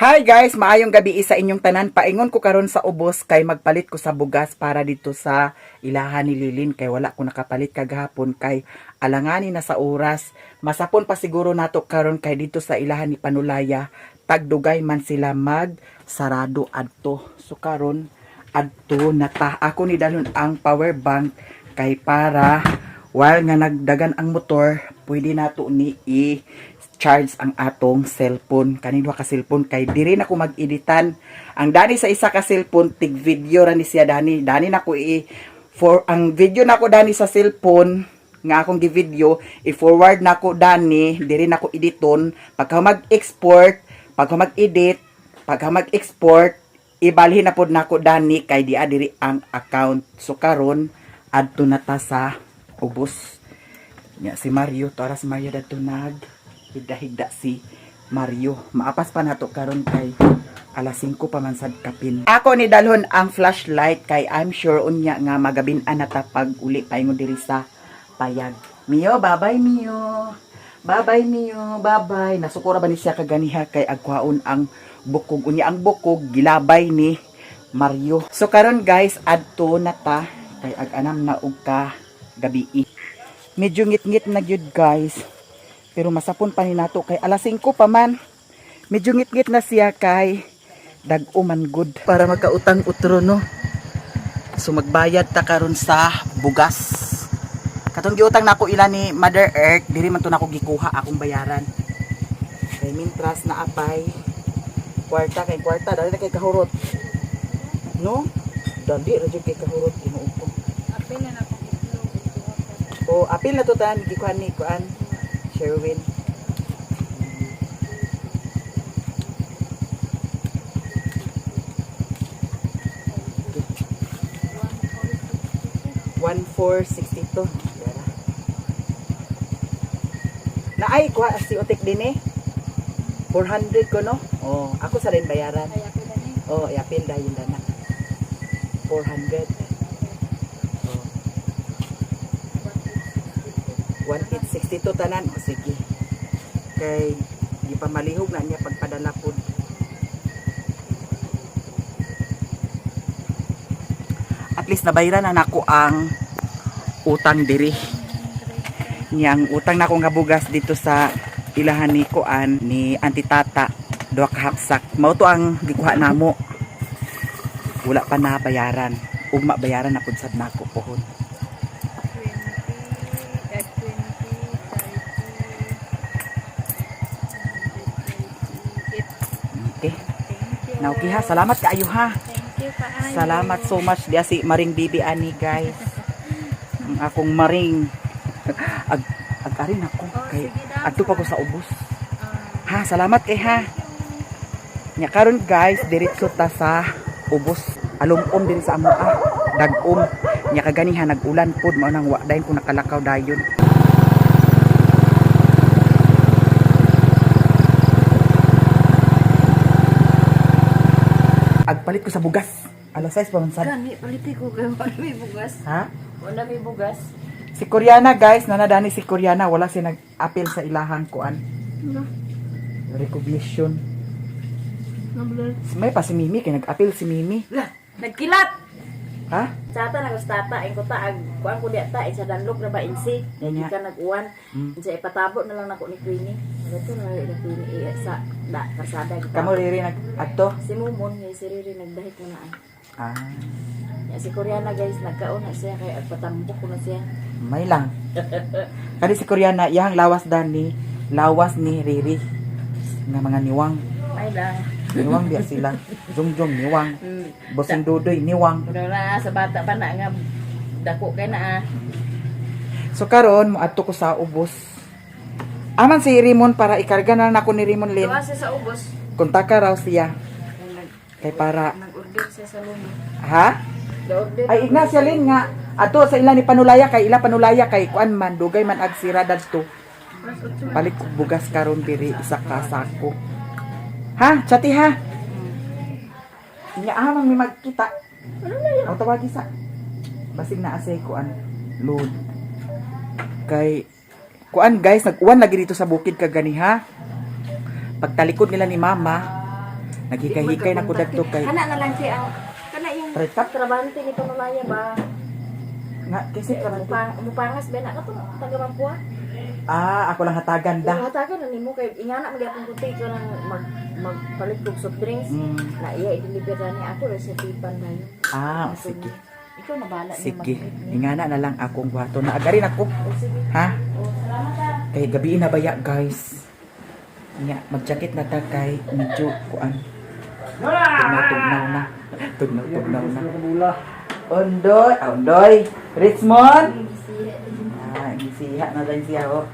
Hi guys, maayong gabi sa inyong tanan. Paingon ko karon sa ubos kay magpalit ko sa bugas para dito sa ilahan ni Lilin kay wala ko nakapalit kagahapon kay alangani na sa oras. Masapon pa siguro nato karon kay dito sa ilahan ni Panulaya tagdugay man sila mag sarado adto. So karon adto nata ako ni dalon ang power bank kay para while nga nagdagan ang motor, pwede nato ni charge ang atong cellphone. Kanino ka cellphone kay diri na ko mag-editan. Ang dani sa isa ka cellphone tig video ra ni siya dani. Dani na ko for ang video na ko dani sa cellphone nga akong gi-video, i-forward na ko dani, diri na ko editon. Pagka mag-export, pagka mag-edit, pagka mag-export, ibalhin na pod nako dani kay dia diri ang account. So karon adto na ta sa ubos. Nya si Mario, tara si Mario dadto higda-higda si Mario. Maapas pa nato karon kay alas 5 pa man sad kapin. Ako ni dalhon ang flashlight kay I'm sure unya nga magabin-an nata pag uli paingon diri sa payag. Mio, bye-bye Mio. Bye-bye Mio, bye-bye. Nasukura ba ni siya kaganiha kay agkwaon ang bukog. Unya ang bukog gilabay ni Mario. So karon guys, adto na ta kay ag-anam na og ka gabi. Medyo ngit-ngit na gyud guys. Pero masapon pa ni nato kay alas 5 pa man. Medyo ngit-ngit na siya kay dag-uman good para magkautang utro no. So magbayad ta karon sa bugas. Katong giutang nako ila ni Mother Earth, diri man to nako gikuha akong bayaran. Kay mintras na apay kwarta dali na kay kahurot. No? Dali ra jud kay kahurot Ginoo ko. Apil na nako. O apil na to tan gikuhan ni kuan. Sherwin. $1,462. Na ay kuha si Otik din eh. 400 ko no? Oh, ako sa rin bayaran. Ay apil na ni. Oh, yapil dahil na. 400. Oh. 1,862 tanan. O sige. Kay di pa malihog na niya pagpadala po. At least nabayaran na nako ang utang diri. Niyang utang nako nga bugas dito sa ilahan ni Kuan ni Auntie Tata. Duha ka hapsak. Mao to ang gikuha namo. Wala pa na bayaran. Ugma bayaran na pud sad nako pohon. 20, 30, 40, 50, 60, 70, 80. Okay. Now, okay ha. Salamat kaayo ha. Thank you pa. Salamat so much diya si Maring Bibi ani guys. Ang akong Maring ag-arin ako kay adto pa ko sa ubos. Ha, salamat kay ha. Nya karon guys, diretso ta sa ubos. Alum-om diri sa amo dag-om. Nya kaganiha nag-ulan pod mao nang wa dayon ko nakalakaw dayon. Agpalit ko sa bugas. Alas 6 pa man sad. Gani, paliti ko kayo. Wala may bugas. Ha? Wala may bugas. Si Koreana guys, nanadani si Koreana, wala si nag-appeal sa ilahang kuan. Ano? Recognition. Nablal. May pa si Mimi, kay nag-appeal si Mimi. Lah, nagkilat. Ha? Sata nagustata ang ko taag kuan ko diata isa danlok na ba insi. Hindi Nga. ka nag-uwan. Mm. Isa ipatabo na lang nako ni Queenie. Ito na ni Queenie sa da kasada kita. Kamo riri nag-ato? Si Mumon ni si Riri nagdahit mo na. Ah, Ya, si Koreana guys nagkaon na siya kaya patambok ko na siya. may lang. Kani si Koreana, iyang lawas ni Riri. Nga mga niwang. Ay lang. Niwang biya sila. Jungjong niwang. Bosing Dudoy niwang. Pero na sa bata pa na nga dako kay na. So karon mo adto ko sa ubos. Aman si Rimon para ikarga na ako ni Rimon Lin. Tuwa siya sa ubos. Kontaka raw siya. Kay para Nag-order siya sa lumo. ha? Order. Ay Ignacio Lin nga ato sa ila ni Panulaya kay ila Panulaya kay kuan man dugay man ag sira dadto. Palit ko bugas karon diri isa ka sako. Ha? Chati ha? Nya amang mi magkita. Ano na yun? O tawagi sa basig na asay kuan load. Kay kuan guys, nag-uwan lagi dito sa bukid kaganiha. Pagtalikod nila ni mama, Nagikay-hikay na ko dagto kay Kana na lang siya ang kana yung Tritap? trabante ni Panulaya ba? nga kasi Mupangas ba na katong taga Mampuan? ako lang hatagan da. Hatagan na nimo kay ingana magyapon kunti ko lang magpalit og soft drinks. Mm. Na iya i-deliver na ni ako resetipan na yun. Sige. Ikaw na bahala niya Sige. mag-treat. Ingana na lang akong gwato na agarin ako. Oh, sige. Ha? Oh, salamat ha. Kay gabi na baya guys. Nga mag-jacket na ta kay medyo kuan. Tugnaw na. Tugnaw na. Ondoy. Richmond. Gisiha na din siya oh.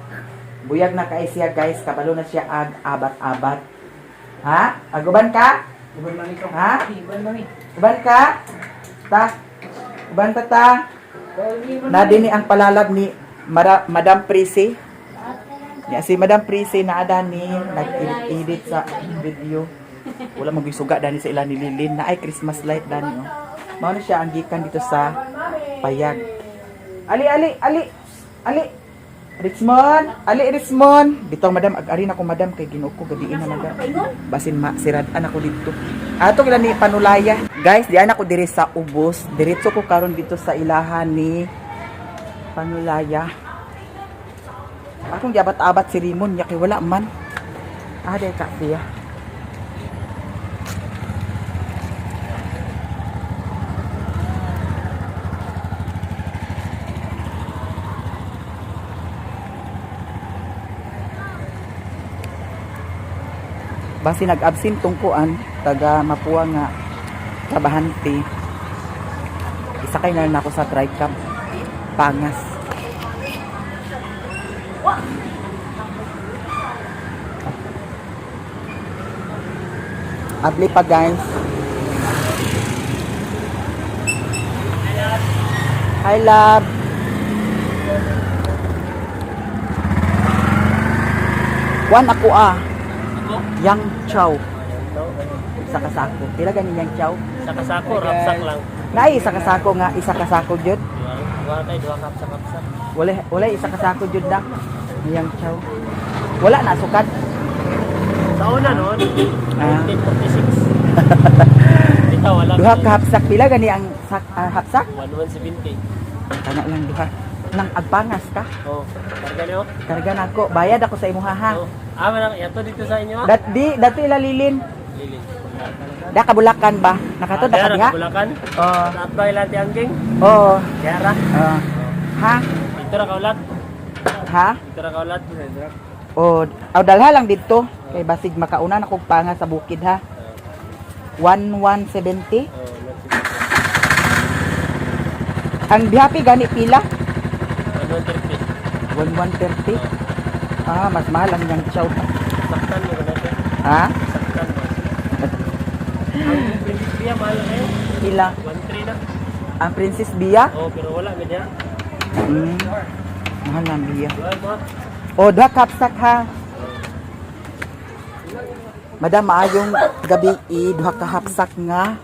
Buyag na kay siya guys, kabalo na siya abat-abat. Ha? Aguban ka? Ha? Uban ka? Uban ta. Na dinhi ang palalab ni Madam Prissy. Ya si Madam Prissy na ada ni nag-edit sa video. Wala magisuga dani sa ila ni Lilin na ay Christmas light dani oh. Mao na siya ang gikan dito sa payag. Ali. Richmond. Dito madam ag-ari na ko madam kay Ginoo ko gabi na madam. Basin sirad-an ako dito. Ato kila ni Panulaya. Guys, diyan ako diri sa Ubos. Diretso ko karon dito sa ilahan ni Panulaya. Akong giabat-abat si Rimon nya kay wala man. Day ka siya. Basi nag-absent tungkuan taga Mapua nga trabahante. Isakay na lang ako sa TriCam Pangas. Abli pa guys. Hi love. Wan ako Yang chow. Isa kasako. Pila ganin yang chow? Sa kasako, rapsak lang. Nay isa kasako nga, isa kasako jud. Wala tayo, duha kapsak-kapsak. Wala isa kasako jud da. Yang chow. Wala na sukat. Sa una noon, 1946. Ikaw, wala. Duha ka hapsak. Pila gani ang hapsak? 1170. Kana lang duha. Nang agpangas ka. Oh, karga niyo? Karga na ako. Bayad ako sa imuha ha. Oh. Malang, yato dito sa inyo. Dato ila Lilin. Lili. Da kabulakan ba? Nakato da ka diha? Bulakan. Oh. Saat ba ilan ti Angging? Oh. Kaya ra. Ha? Dito ra kaulat. Ha? Dito ra kaulat. Oh, dalha lang dito. Kay basig makauna na kog panga sa bukid ha. 1170. Ang bihapi gani pila? 130. 1130. Mas mahal ang yang chow. Saktan mo na ito. Ha? Saktan mo. Ang Princess Bia, mahal na eh. Pila? 1.3 na. Ang Princess Bia? Oh, pero wala, medya. Mahal na Bia. Wala mo. Oh, duha kapsak ha. Madam, maayong gabi duha ka hapsak nga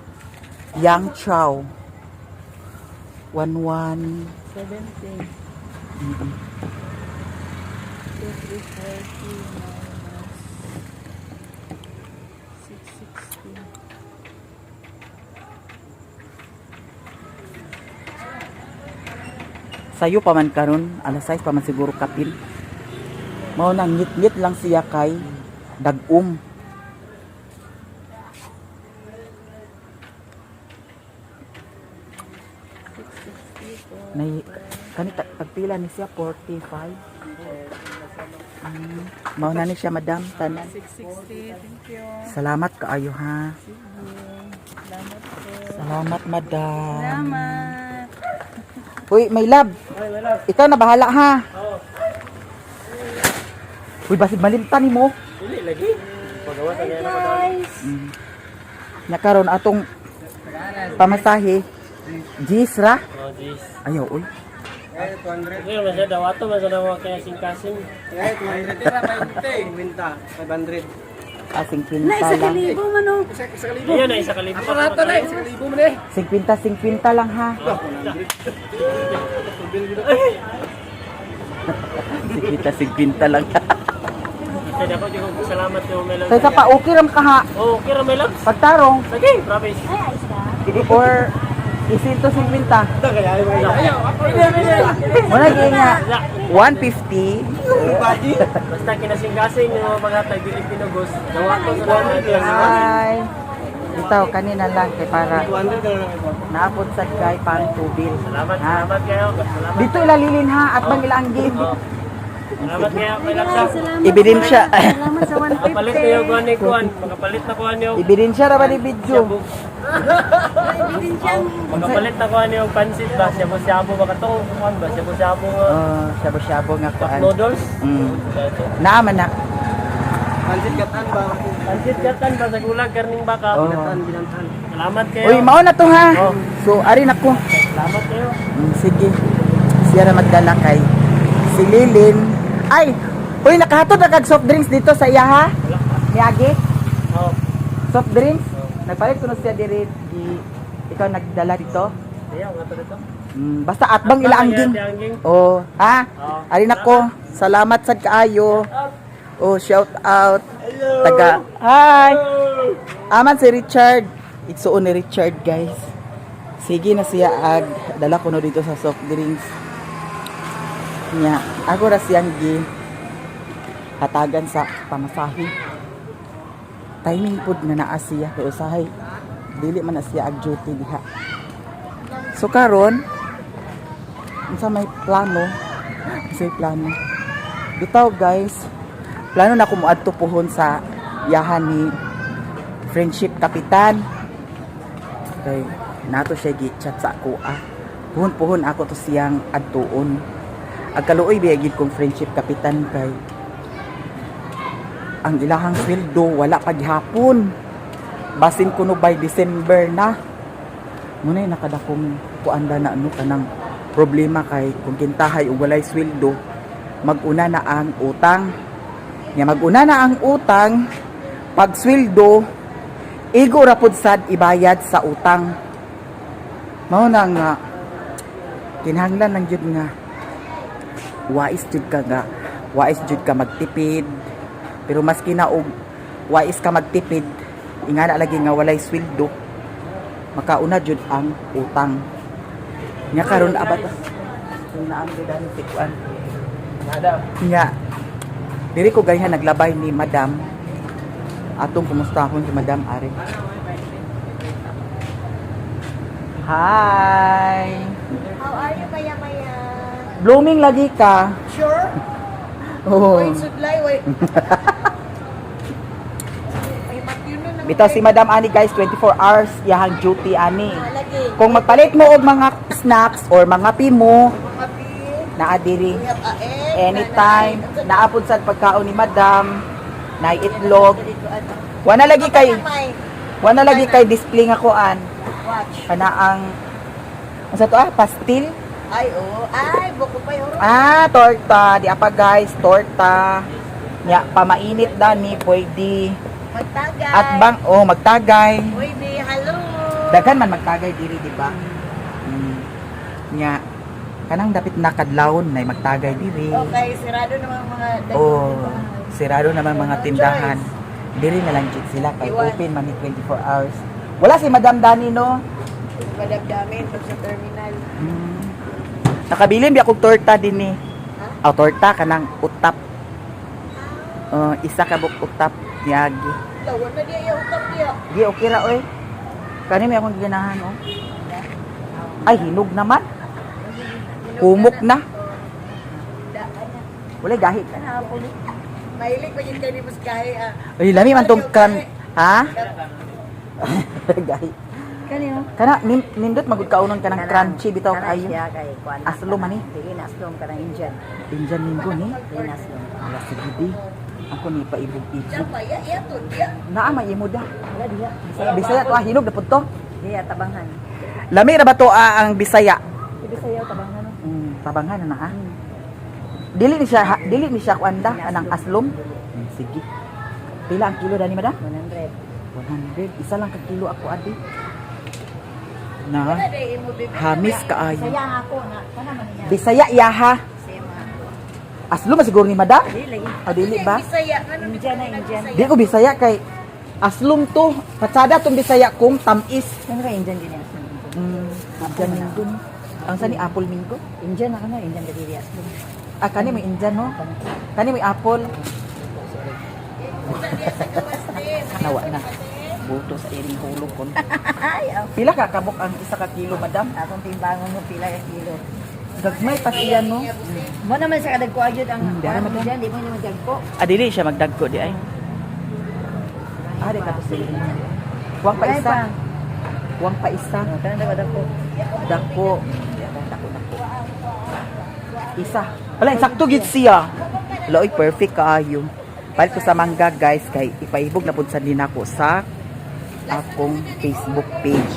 yang chow. 1170. Sayo pa man karon, alas 6 pa man siguro kapil. Mao nang ngit-ngit lang siya kay dagum. Nay kanita pagpila ni siya 45. Mao na ni siya madam tanan. 660, thank you. Salamat kaayo ha. Salamat madam. Salamat. Uy, may love. Ikaw na bahala ha. Uy, basig malimtan mo. Dili lagi. Pagawa sa ganyan ako. Guys. Nya karon atong pamasahe. Jis ra. Oh, jeez. Ayaw uy. Sige, masya daw ato, masya daw kaya sing-kasing. 200 tira, 500. Winta, 500. Asing Na pinta isa lang. kalibo man oh. Ayan na, isa kalibo. Ako rato na, 1,000 mo na eh. 50 lang ha. 50 lang. Sa dako di ko salamat yo Melon. Kaysa pa okay ram ka ha. Oh, okay ra Melon. Pagtarong Sige, promise. or isin to 50. Kaya Muna nga 150. basta kinasing-kasing yung mga tagdilig pinugos. Nawa ko sa lahat. Ay. Ito kanina lang kay para 200 na lang ito. naabot sa guy pang tubil. Salamat, Ha? salamat kayo. Salamat. Dito ilalilin ha at bang ilanggin. Salamat kayo. May laksa. Ebidensya. Salamat sa Makapalit na yung kuhan ni kuhan. Makapalit na kuhan yung Ebidensya ra ba ni video? Makapalit na kuhan yung pansit ba? Shabu-shabu ba katong kuhan ba? Shabu-shabu nga Oh, shabu-shabu nga cup kuan. noodles. Naaman na. Pansit gatan ba? Pansit gatan ba sa gulag karning baka? Oh. Binantan. Salamat kayo. Uy, mao na to ha. Oh. So, ari na ko. Salamat kayo. Sige. Siya na magdala kay si Lilin. Ay, uy, nakahatod na kag soft drinks dito sa iya ha. Miyagi, Oh. soft drinks. Nagpalit ko na siya diri di ikaw nagdala dito. Ayaw nga to dito. Basta atbang ilaangging. Oh, ha? Ari na ko. Salamat sad kaayo. Oh, shout out. Taga. Hi. Aman si Richard. Igsuon ni Richard, guys. Sige na siya ag dala ko no dito sa soft drinks. Nya, ako ra siyang gi hatagan sa pamasahe. Timing pud na naa siya kay usahay. Dili man na siya ag duty diha. So karon, unsa may plano? Say plano. Bitaw guys, plano na ko moadto puhon sa yahan ni Friendship Kapitan. Okay, nato siya gi-chat sa ako puhon-puhon ako to siyang adtuon. Agkaluoy biyagid kong Friendship Kapitan kay ang ilahang sweldo wala pa gihapon. Basin kuno by December na. Muna nakadakong kuanda na ano kanang problema kay kung kintahay og walay sweldo, maguna na ang utang. Nya maguna na ang utang, pag sweldo igo ra pud sad ibayad sa utang. Mao na nga kinahanglan lang jud nga wais jud ka magtipid. Pero maski na og wais ka magtipid, ingana lagi nga walay sweldo, makauna jud ang utang. Nya karon abat na ang gidan tikuan. Madam. Nya diri ko ganyan naglabay ni Madam. Atong kumustahon si Madam Ari. Hi. How are you, Maya Maya? Blooming lagi ka. Sure? Oh. Wait, sudlay, wait. Ay, matyuno na. Bitaw si Madam Ani guys, 24 hours yahang duty ani. Lagi. Kung magpalit mo og mga snacks or mga pimo, Kapi. naa diri We have a egg. anytime. Naapod sa pagkaon ni Madam, na itlog. Wana lagi kay display nga kuan. Watch. Kana ang sa to pastil. Ay, oh. Ay, buko pa yun. Torta, di apa guys, torta. Nya pamainit dani pwede. Magtagay. At bang magtagay. Pwede, hello. Daghan man magtagay diri, di ba? Nya kanang dapit nakadlawon nay magtagay diri. Okay, sirado naman mga Sirado naman mga tindahan. Diri na lang jud sila kay Iwan. open man ni 24 hours. Wala si Madam Dani no. Madamdamin sa terminal. Nakabilin biya kog torta dinhi. Torta kanang utap. Isa ka buk utap yagi. Lawan na diya yung utap diya. Di okay ra oy. Kani may akong ginahan oh. Ay hinog naman. Humok na. Wala gahi. Mahilig pa yun kayo ni Muskahe. Ay lami man tong kan. Ha? Gahi. Kanino? Kana nindot magud kaunon kanang crunchy bitaw kayo. kay Kwan. Aslo man ni. Tingin aslom ka ng Indian. Injan minggo ni. Tingin aslom. Ala sige di. Ako ni paibog-ibog. Siyapa, iya to, diya. Naa may imo da. Wala diya. Bisaya to hinog na pud to. Diya, tabanghan. Lami ra ba to ang Bisaya? Ibig sa'yo, tabanghan. Tabanghan na ha. Dili ni siya kuanda anang aslom. Sige. Pila ang kilo dani madam? 100. 100. Isa lang ka kilo ako adi. Na Wala day imo bibig. hamis kaayo. Sayang ako na. Kana man niya. Bisaya yaha. Sema. Aslo ba siguro ni madam? Dili. O dili ba? Indian na Indian. Di ko Bisaya kay aslum to. Patsada tong Bisaya kong tamis. Ano ka Indian din yan? Indian Minggo ni. Ang sa ni Apple Minggo? Indian na Indian dili yan. Ah, kani may Indian no? Kani may apple. Nawa na. Buto sa iring hulog kon. Pila ka kabok ang isa ka kilo, madam? Akong timbangon mo pila yung kilo. Gagmay pa siya no. Mo naman sa kadagko ayud ang Hindi, ano ba? Indian, di mo naman dagko. Ah, dili siya magdagko di ay. Ah, di ka to sila. Huwag pa isa. Huwag pa isa. Kanang dagko. Dako. Dako. Isa. Wala, sakto gid siya. Wala, oy, perfect kaayo. Palit ko sa mangga, guys, kay ipaibog na pud sa din ako sa akong Facebook page.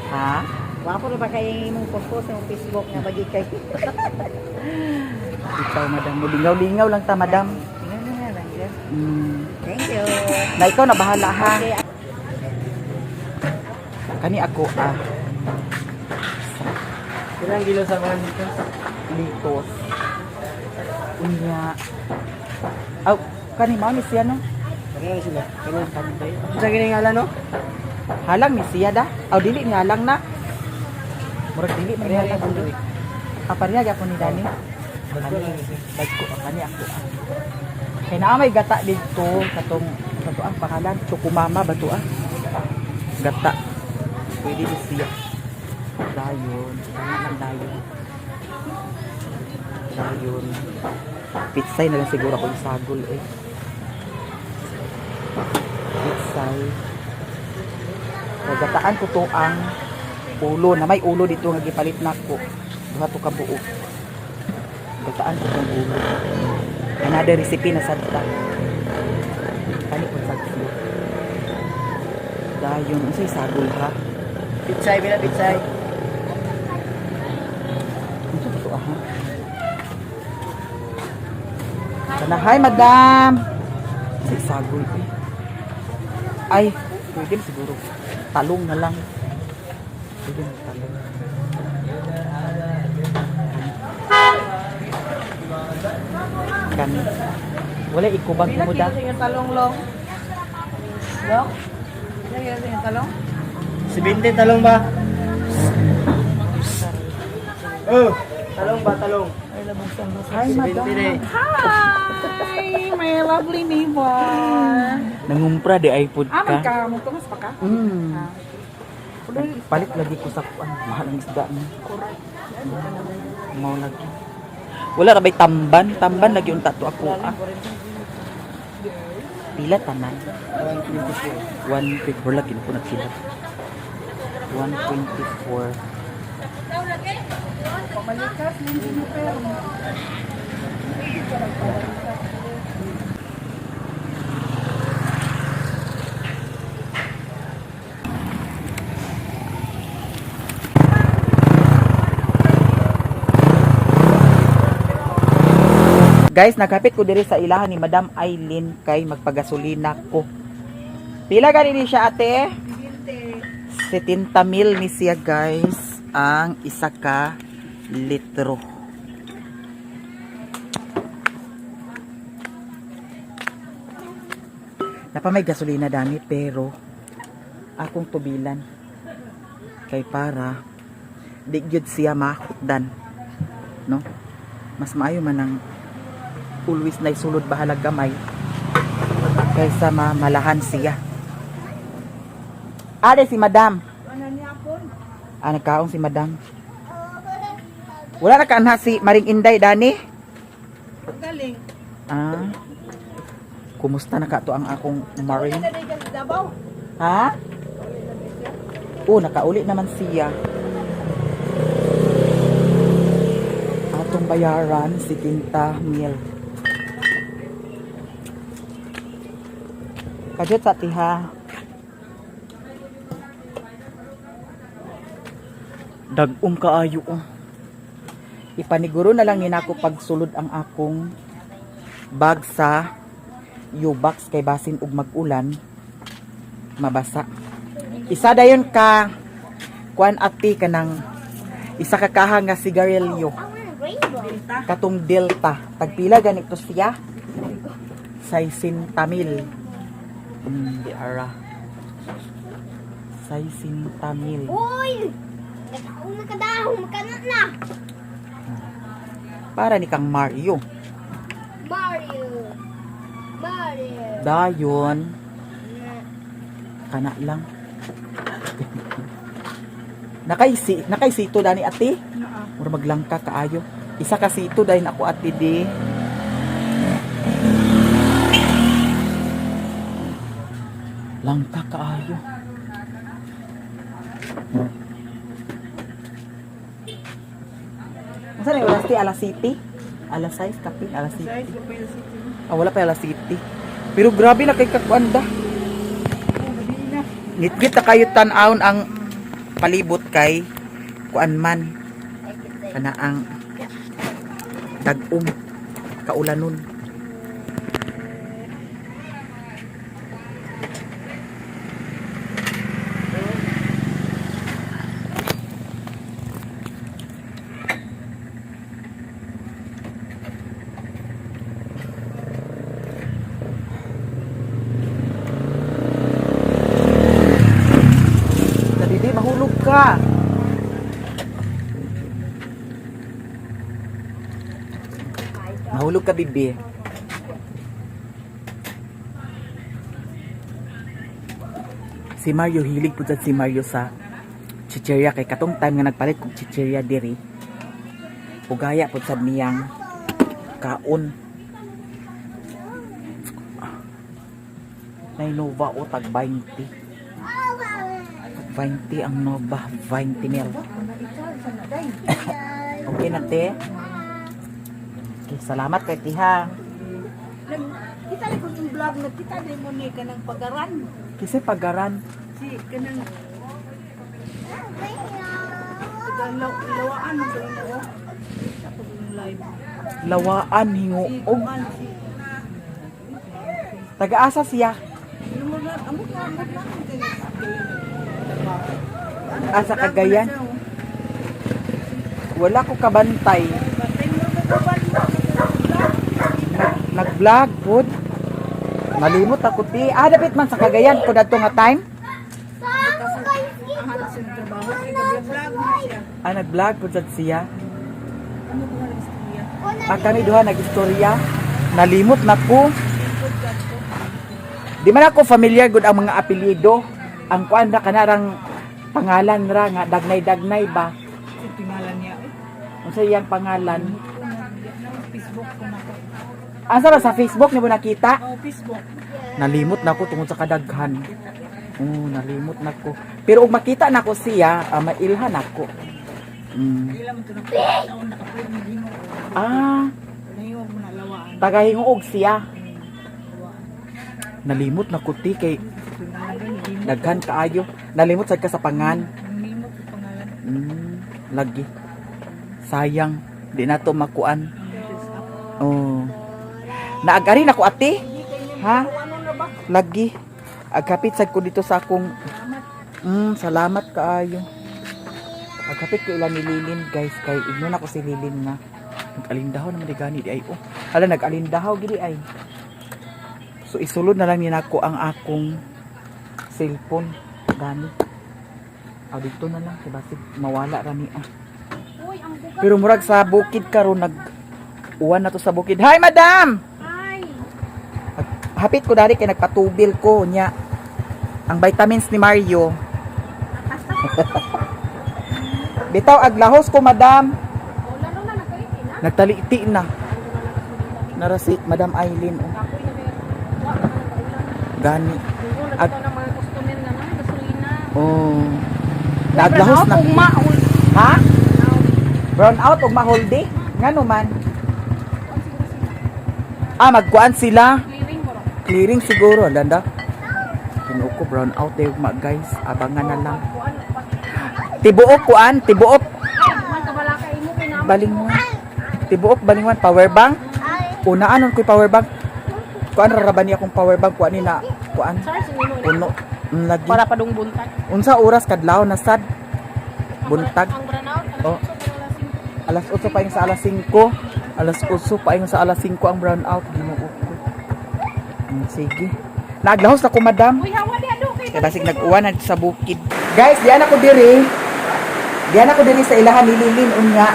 Ha? Wa ko ba kay imong post sa Facebook nga bagi kay. Ikaw, madam. Lingaw-lingaw lang ta, madam. Tingnan na lang yan. Thank you. Na ikaw na bahala, ha? Okay. Kani ako, Ilang kilo sa mga dito? litos. Unya. Aw, kani mao ni siya, no? Pareho sila. Pero Kani ba yun? sa giningala no? Halang ni siya da. Aw, dili ni halang na. Murag dili man Pareho halang. yung duwi. Aparnya gyapon ni Dani. Bago lang ito. Bagko kani ako. Kay naa may gata dito katong kato ang pangalan Chokumama ba to? Gata. Pwede di siya. Dayon, dayon. Dayon. Pitsay na lang siguro ako isagol eh. Pitsay. Gataan ko to ang ulo na may ulo dito nga gipalit nako. Duha to ka buo. Gataan ko tong ulo. Another recipe na sadta. Kani ko sagsi. Dayon, unsay sagol ha? Pitsay, bila pitsay. Ito to ha. Sana, hi madam. Si sagol eh. Ay, pwede siguro. Talong na lang. Pwede na talong. Kani. Wala ikubang mo da. yung talong long? Long? Ilang kilo yung talong? Si Binte, talong ba? Oh, talong ba, talong? Hi madam. Binte na eh. Hi, my lovely neighbor. Nangumpra di iPod ka. Mo tumas pa ka? Palit lagi ko sa kuan, mahal ang isda mo. Mau lagi. Wala ra bay tamban, tamban lagi unta to ako Pila tanan? 124 lagi ko na sila. 124. Guys, nakapit ko diri sa ilahan ni Madam Aileen kay magpagasolina ko. Pila gani ni siya ate? 70,000 ni siya guys ang isa ka litro. Napa may gasolina dami pero akong tubilan kay para di gyud siya mahutdan, no? Mas maayo man ang always na isulod bahalag gamay kaysa malahan siya. Ade si madam. Nagkaong si madam. Wala na kaanha si Maring Inday Dani? Galing. Kumusta na ka to ang akong Maring? Ha? Nakauli naman siya. Atong bayaran si 70,000. Kajot sa tiha. Dagom kaayo. Ipaniguro na lang nina ako pagsulod ang akong bag sa U-box kay basin ug mag-ulan mabasa. Isa dayon ka kuan ati kanang isa ka kaha nga sigarilyo. Katong Delta. Tagpila ganito siya. 60,000. Di ara. 60,000. Uy! Nagkaon na kadahong, makanat na! Para ni kang Mario. Mario! Mario! Dayon. Kana lang. Nakaisito dani ate. Mura maglangka kaayo. Isa ka sito dahil ako ate di. Langka kaayo. Masa na oras ti alas city? Alas 6 kapin alas city. Wala pa alas city. Pero grabe na kay kakuanda. Ngit-ngit na kayo tan-aon ang palibot kay kuan man kana ang dag-um kaulanon. Didi mahulog ka. Mahulog ka, bibi. Si Mario, hilig po dyan si Mario sa chicheria. Kay katong time nga nagpalit kong chicheria diri. Ugaya po sa niyang kaon. Nay Nova o tag 20. 20 ang Nova, 20 mil. Okay na, te? Okay, salamat kay Tiha. Kita rin ko yung vlog na kita rin mo ni kanang pagaran. Kasi pagaran. Si kanang lawaan mo sa inyo. Tapos yung live. Lawaan, hinguog. Kuman si Taga-asa siya. yung mga amot na Asa Cagayan. Wala ko kabantay. Nag-vlog po. Malimot ako ti. Dapat man sa Cagayan ko dato nga time. Nag-vlog po dyan siya. Kami duha nag-istorya. Nalimot na ko. Di man ako familiar gud ang mga apelyido. Ang kuan na kanarang pangalan ra nga dagnay-dagnay ba? si tingalan niya. Unsa iyang pangalan? Facebook ko na ko. Asa ba sa Facebook ni mo nakita? Oh, Facebook. Nalimot na ko tungod sa kadaghan. Nalimot na ko. Pero ug makita na ko siya, mailhan ako. Ilang mo ito na taon nakapwede mo ginoo. Nahiwag mo na lawaan. Tagahinguog siya. Nalimot na ko ti kay daghan kaayo. Nalimot sad ka sa pangan. Nimot yung pangalan. Lagi. Sayang, di na to makuan. Naagari na ko ate. Ha? Lagi. Agkapit sad ko dito sa akong salamat kaayo. Agkapit ko ilan ni Lilin, guys, kay igno na ko si Lilin nga. Nag-alindahaw naman di gani di ay. Nag-alindahaw gidi ay. So isulod na lang nina ko ang akong cellphone gani. Dito na lang kay basig mawala ra ni. Pero murag sa bukid karon nag-uwan na to sa bukid. Hi, madam. Ay! Hapit ko dari kay nagpatubil ko nya. Ang vitamins ni Mario. Bitaw aglahos ko, madam. Lalo na nagkaiti na. Nagtaliti na. Narasi, Madam Aileen. Gani. Ag ng mga customer na naman, gasolina. Naglahos na. Ha? Brown out ug maholdi. Ngano man? Magkuan sila. Clearing mo ro. Clearing siguro, danda. Kinuko brown out eh, guys. Abangan na lang. Tibuok kuan, tibuok. Man kabalaka imo kay naman. Balingwan. Tibuok balingwan power bank. Unaan ko power bank. Kuan ra niya akong power bank kuan ni na kuan. Charge mo Puno. Lagi. para padung buntag. Unsa oras kadlaw na sad? Buntag. Ang burnout. Oh. Alas 8 pa yung sa alas 5. Alas 8 pa sa alas 5 ang brown out. Ginoo ko. Sige. Naglahos na ko, madam. Kaya basig nag-uwan na sa bukid. Guys, diyan ako diri. Diyan ako diri sa ilahan ni Lilin unya.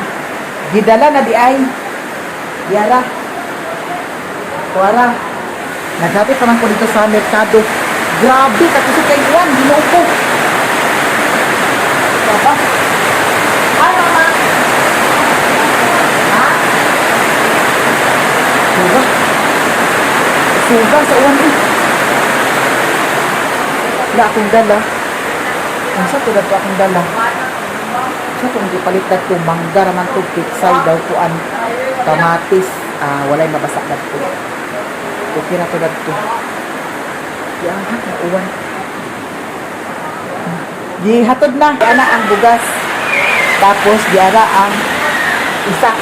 Gidala na di ay. Diara. Kuara. Nagapit pa man ko dito sa merkado. Grabe, katusok kay uwan. Ginoo ko. Baba. Ano ma? Ha? Suga. Suga sa uwan eh. Wala akong dala. Ang sa tulad ko akong dala. Sa kung di palit na ito, mangga raman ito, pitsay daw kuan, kamatis, walay mabasa na ito. Okay na tulad ito. Yan, ang uwan. Gihatod na. Ana ang bugas. Tapos, diara ang isa.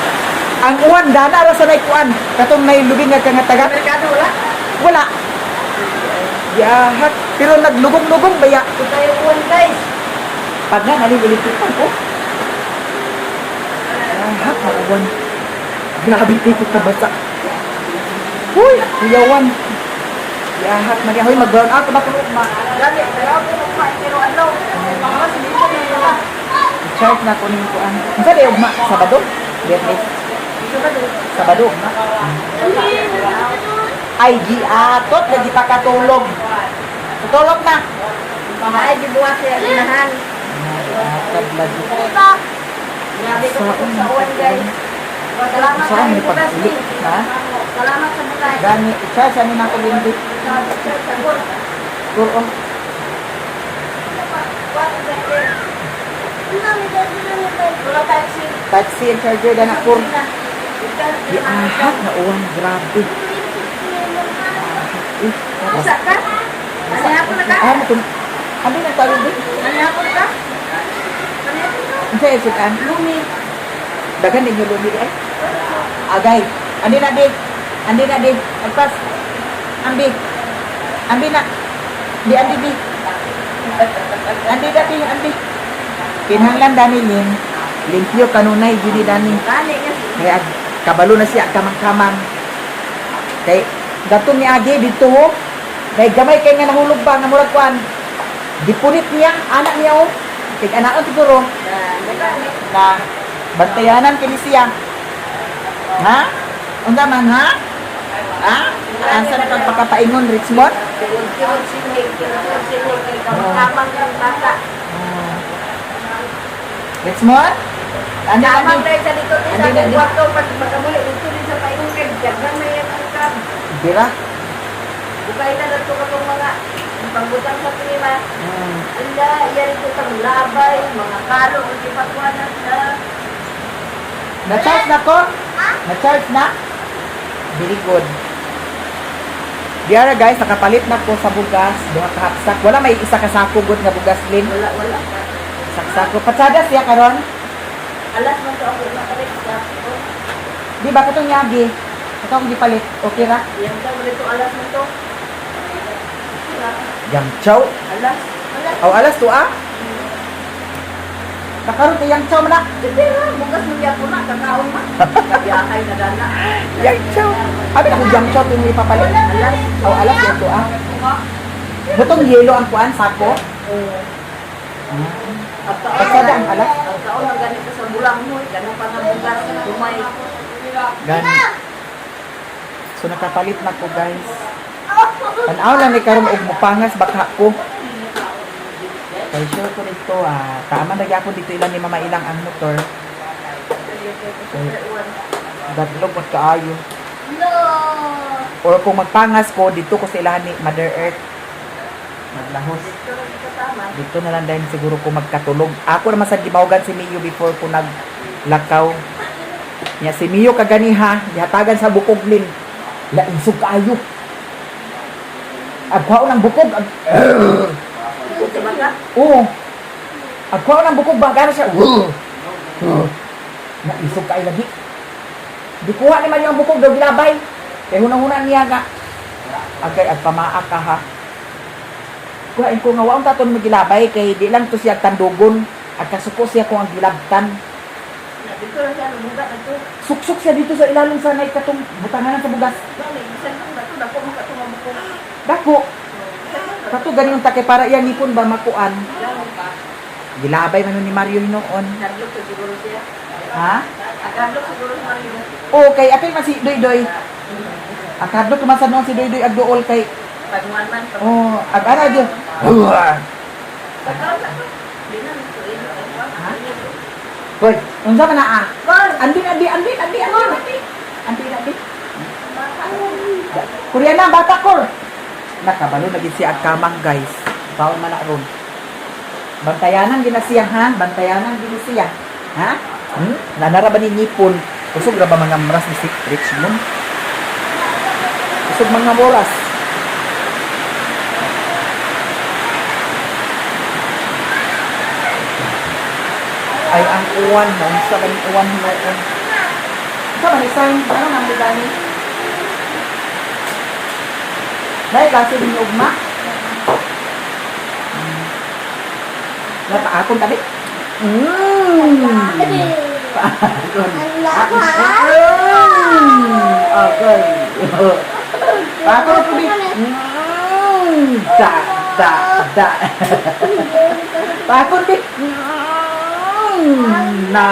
Ang uwan, dana ra sa naikuan. Katong nailugin nga kangataga. Merkado wala. Wala. Yahat. Pero naglugong-lugong baya. Ito tayo uwan guys. Pag nga, nalilipitan ko. Yahat na uwan. Grabe dito ka basa. Huy, kuyawan. Yahat na niya. Huy, mag-brown out. Bakit ma? Dali, dalawa po pa pero ano? Mga sinito na wala. I-charge na ko ng kuan. Ang sa dayo, ma? Sabado? Biyernes? Sabado, ma? Ay, giatot. Lagi pa katulog. Tutulog na. Ay, dibuwa siya linahan. Atad lagi. Grabe ko po sa uwan guys. Salamat sa Saan inyo ni bukas pag-ulit? Ha? Salamat sa bukas. Gani, i-charge ano na ko lindit. Puro. Wala taxi. Taxi and charger na na puro. Giahat na uwan. Grabe. Masa ka? Nangyapon na ka? Ano na tayo din? Nangyapon na ka? Ang sa'yo, sukan? Lumi. Dagan din yung lumi ay. Agay. Andi na di. Andi na di. Agpas. Ambi. Ambi na. Di andi di. Andi na di. Andi. Kinahanglan dani lim. Limpyo kanunay gini dani. Kani nga. Kaya kabalo na siya kamang-kamang. Kay gatong ni Agi dito ho. Kay gamay kay nga nahulog ba nga murag kuan. Dipunit niya anak niya ho. Kay anak siguro na bantayanan kini siya. Ha? Unda man ha? Ha? Asa na kang pagkapaingon, Richmond? Kirod sinig. Kamang ng bata. Richmond? Ano Kamang na dahil sa dito sa Andi na di. kwarto pag makamuli dito din sa painong kay Jagan na yan ang kab. Dira? Bukay na nato katong mga pangbutang sa prima. Anda, yari ko kang labay, mga kalo, ang ipagwanan na. Na-charge na ko? Na-charge na? Very good. Diara guys, nakapalit na ko sa bugas. Duha ka hapsak. Wala may isa ka sako good nga bugas lin. Wala. Saksako. Patsada siya karon. Alas man to ako makalit sa Di ba katong yagi? Katong gipalit. Okay ra? Yan daw, dito alas man to. Yang chow. Alas. Aw alas to ah. Nakaroon to yang chow man. Dito ra, bukas mo yan ko na, kakaon ma. Kabiyahay na dana. Yang chow. Abi na kung yang chow kung ipapalit. Alas. Aw alas yan to ah. Butong yelo ang kuan sako. Patsada ang alas. Ang taon ang ganito sa bulang mo, ganun pa nga bukas, kumay. Gani. So nakapalit na ko guys. Tanaw lang ni karon og mupangas baka ko. Kay sure ko dito tama na gyapon dito ilang ni mama ilang ang motor. Dadlog mo kaayo. Or kung magpangas ko dito ko sa ilahan ni Mother Earth. Maglahos. Dito na lang dahil siguro ko magkatulog. Ako naman sa gibawagan si Mio before ko naglakaw. Nya si Mio kaganiha, gihatagan sa bukoglin. Laisog kaayo. Agkwao ng bukog. Oo. Agkwao ng bukog ba? Gano'n siya? Naisog kaayo lagi. Di kuha ni man yung bukog daw gilabay. Kaya hunang-hunang niya nga. Agay agpamaak ka ha. Kuhain ko nga waong taton magilabay kay di lang to siya tandugon. At kasuko siya kung ang gilabtan. Dito lang siya lubuga na to. Suksok siya dito sa ilalim sa nay katong butanganan sa bugas. Balik, bisan kung bato na po makatunga ko. Dako. Kato ganyan take para iyang ipon ba makuan. Lang pa. Gilabay man ni Mario noon. Naglo siguro siya. Ha? Agadlo siguro si Mario. Okay, apil man si Doy. Akadlo kumasa noon si Doy agdool kay Pagmanman pa. oh, agara jo. Pagkaw sa to. Di na nito eh. Ha? Hoy, unsa man naa? Kon! Andi. Koreana bata ko. Nakabalo na gid si agkamang guys. Bawal man na ron. Bantayanan ginasiya ha, bantayanan ginasiya. Ha? Nanara ba ni Nipon? Kusog ra ba mga maras ni Sik Richmond? Kusog mga moras. Ay ang uwan mo, sa ba ni uwan noon? Sa ba ni sign? Ano nang ligani? Dahil kasi din ugma. Paakon tabi. Paakon. Okay. Paakon ko bi. Da. Paakon bi. Na.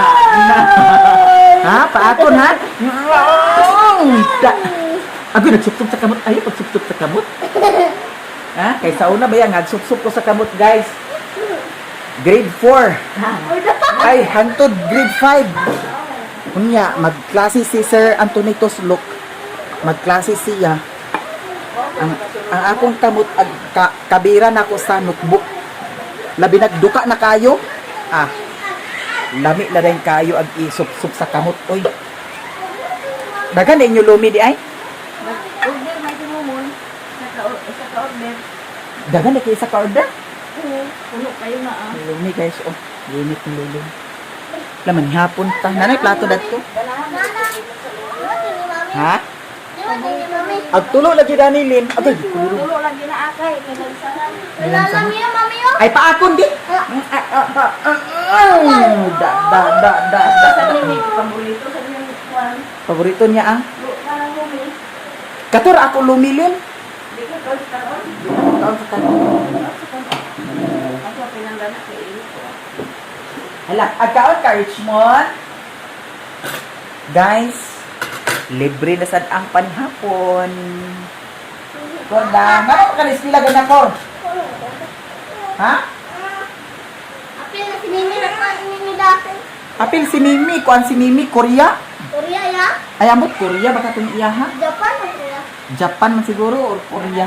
Ha, paakon ha. Da. Ako nagsupsup sa kamot. Ayaw pagsupsup sa kamot. Ha? Kay sa una ba yan? Nagsupsup ko sa kamot guys. Grade 4. Ay, hangtod grade 5. Kunya, magklase si Sir Antonio Toslok. Magklase siya. Ang akong kamot, kabira na ako sa notebook. Labi nagduka na kayo. Lami na rin kayo ag isup-sup sa kamot. Oy. Dagan inyo lumi di ay? Order may tumumon. Sa ka-order. Dagan na kayo sa ka-order? Puno kayo na Lumi guys, oh. Limit ng lulong. Laman hapon ta. Nanay plato dato. Ha? Agtulo lagi danilin. Agay, kuluro. Puno lagi na akay. Nilansan. Ay paakon di. Da. Sa nini, paborito sa nini. Paborito niya ang Parang lumi. katur ako lumilin. Di ka tol sa karon. Taon sa taon. Ako pinanggana kay iyo. Hala, agkaon ka Richmond. Guys, libre na sad ang panhapon. Gorda, ngano ka nispila ganyan ko? Ha? Apil na si Mimi na pa Mimi dati. Apil si Mimi, kuan si Mimi, Korea. Korea ya? Ay, amot Korea, baka itong iya ha? Japan na Korea. Japan man siguro, or Korea.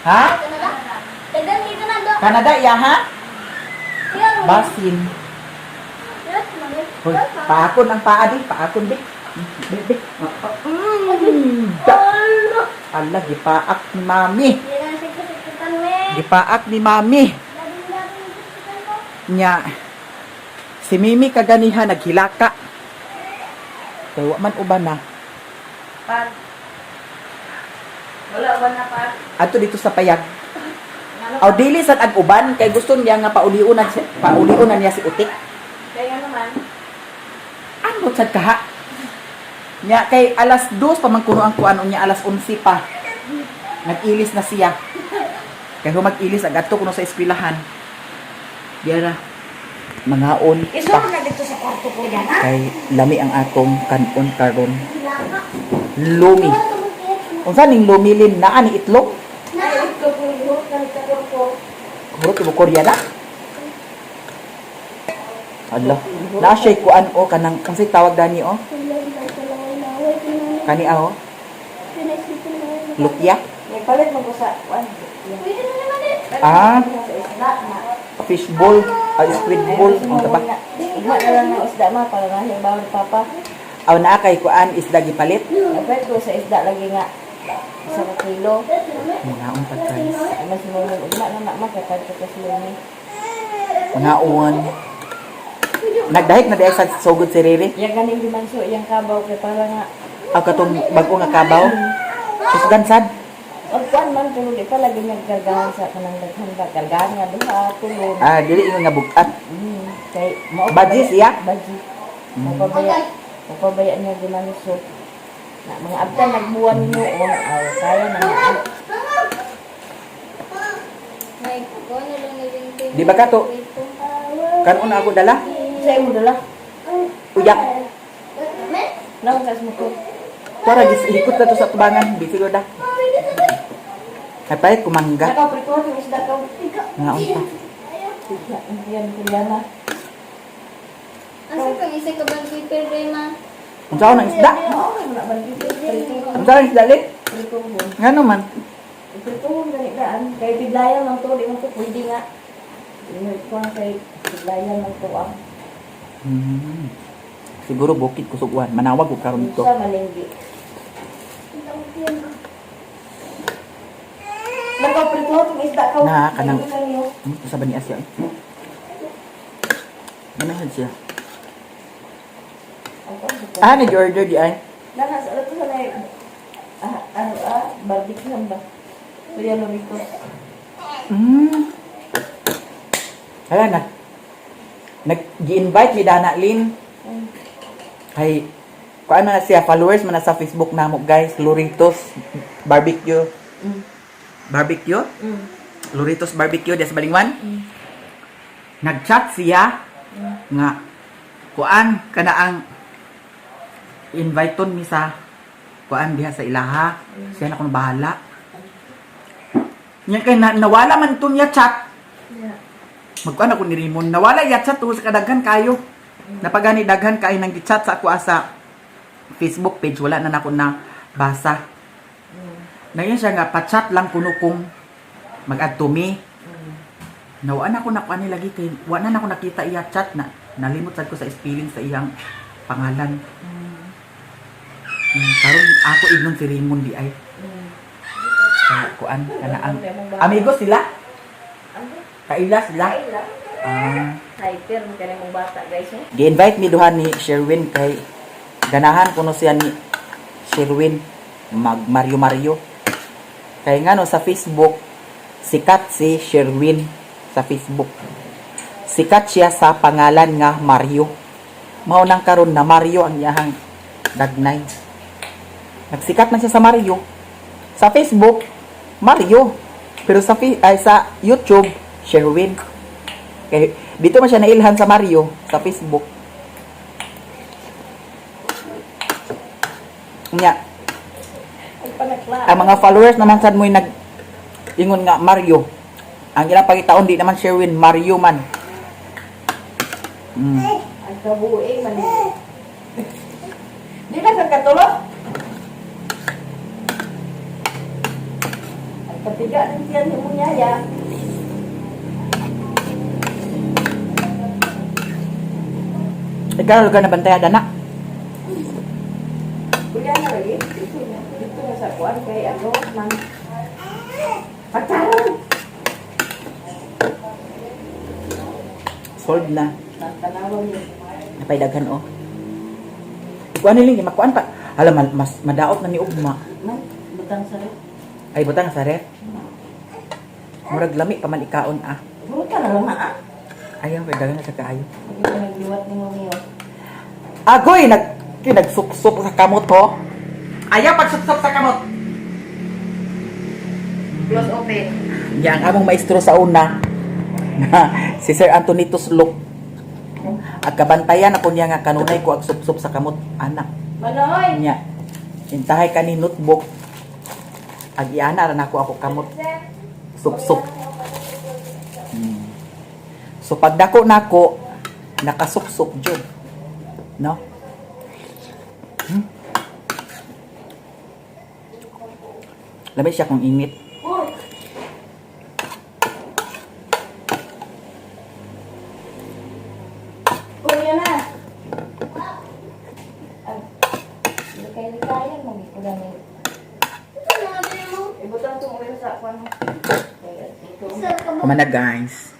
Ha? Canada. Dagan dito na do. Canada, iya ha? Yan. Basin. Yes, mami. Hoy, paakon ang paa di, paakon di. Di. Da. Ala, gipaak ni Mami. Yan ang sikit-sikitan me. Gipaak ni Mami. Labing-labing sikit-sikitan mo. Nya. Si Mimi kaganihan naghilaka. Kaya wa man uban na. Par. Wala ba na par? Ato dito sa payag. Aw dili sad ag uban kay gusto niya nga pauliunan niya si Utik. Kaya naman. Ano sad kaha? Nya kay alas 2 pa man kuno ang kuan unya alas 11 pa. Nag-ilis na siya. Kaya kung mag-ilis ag ato kuno sa eskwelahan. Diara mangaon pa. na dito sa kwarto ko yan. Kay lami ang atong kanon karon. Lumi. Unsa ning lumilin naa ni itlog? Kurot mo Korea na? Allah. Na siya kuan o kanang kasi tawag dani o. Kani o. Lukya. May palit mo ko sa one. Pwede na naman eh. Ah, Sa isda na. fishball, squid ball, unsa ba? Igma na lang ng isda ma para na hibaw ni Papa. Aw naa kay kuan isda gipalit. Nagpet ko sa isda lagi nga. Isang kilo. Mga pagkain. Mas mulong ugma na nak makatad ko sa lumi. Mga uwan. Nagdahik na dahil sa sugod si Riri. Yang ganing dimanso, yang kabaw kay para nga. Aw katong bago nga kabaw. Kusgan sad. Og kuan man tulo di pa lagi nagkargahan sa kanang daghan ba kargahan nga duha tulong. Ah, dili ingon nga bugat. Kay mao Baji siya? Baji. Mapabaya niya gumanisot. Na mga abdan nagbuwan noon, kaya na nga. May ko na lang nilintay. Di ba ka to? Kanon ako dala? Sa'yo mo dala. Uyak. Nakas mo ko. Para ikot na to sa tubangan. Bisilo da. Kapay, kumangga. Nakaprito, yung isda ka. Nga unta. Yan, kulyana. Asa kang isa ka bang paper, Rema? Ang saan ng isda? Wala ba dito? Ang saan ng isda, Lin? Prito mo. Nga naman. Prito mo, ganitlaan. Kaya piglayan lang to, di mo to pwede nga. Ito ang kay piglayan lang to ang. Siguro bukid kusuguan. Manawag ko karon to. Sa malinggi. Nakaprito, yung isda ka. Na, kanang- Ayun lang yun. Sa bani Asya. Ganahan siya. Ah, nag-order di ay. Nakas, ano to sa na barbecue lang ba? Kuya Lorito. Kaya nag-invite ni Dana Lin. Ay, kuan man na siya, followers man na sa Facebook namo guys. Loritos Barbecue. Barbecue? Loritos Barbecue di sa Balingwan. Nag-chat siya nga kuan kana ang invite-on mi sa kuan diha sa ilaha. Siya na kuno bahala. Nya kay nawala man to niya chat. Magkuan ako ni Rimon. Nawala iya chat to sa kadaghan kayo. Napagani daghan kay nang gi-chat sa ako sa Facebook page wala na nako na basa. Ngayon siya nga pa-chat lang kuno kung mag-add to me. Nawaan ako na kuan lagi kay wala na ako nakita iya chat na nalimot sad ko sa spelling sa iyang pangalan. Karon ako ignon si Raymond di ay. Kaya kuan kana ang amigo sila? Kaila sila? Hyper mo ka mong bata, guys. Gi-invite mi duha ni Sherwin kay ganahan kuno siya ni Sherwin mag Mario. Kay ngano sa Facebook sikat si Sherwin sa Facebook. Sikat siya sa pangalan nga Mario. Mao nang karon na Mario ang iyahang dagnay. Nagsikat man siya sa Mario. Sa Facebook, Mario. Pero sa sa YouTube, Sherwin. Kaya dito man siya nailhan sa Mario sa Facebook. Nya, ang mga followers naman sad mo nag ingon nga Mario. Ang ilang pagitaon di naman Sherwin, Mario man. Ang kabuhi man. Di na sa katulog. Ang patiga din siya ni Munyaya. Ikaw lugar na bantay dana. Kuya na lagi. Dito na sa kuan kay ano man. Pataron. Solved na. Tanawan niya. Napay daghan oh. Ikuan niling makuan pa. Alam mas madaot na ni ugma. Man, butang sa rin. Ay butang sa ref. Murag lami pa man ikaon ah. Buta na lang ah. Ayaw kay daghan na sa kaayo. Hindi ko nagliwat ni mo niyo. Agoy nagsup-sup sa kamot ho. Ayaw pagsup-sup sa kamot. Close open. Yang among maestro sa una si Sir Anthony Tuslok. At kabantayan ako niya nga kanunay ko ag sup-sup sa kamot anak. Manoy. Nya. Intahay ka ni notebook. Ag iana ra nako ako kamot. Sup-sup. So pagdako nako nakasup-sup jud. No? Labi siya kung init. Kuya na. Likay-likayan mo ito na ni. Ibutang tong ulo sa kwan mo. Kumana guys.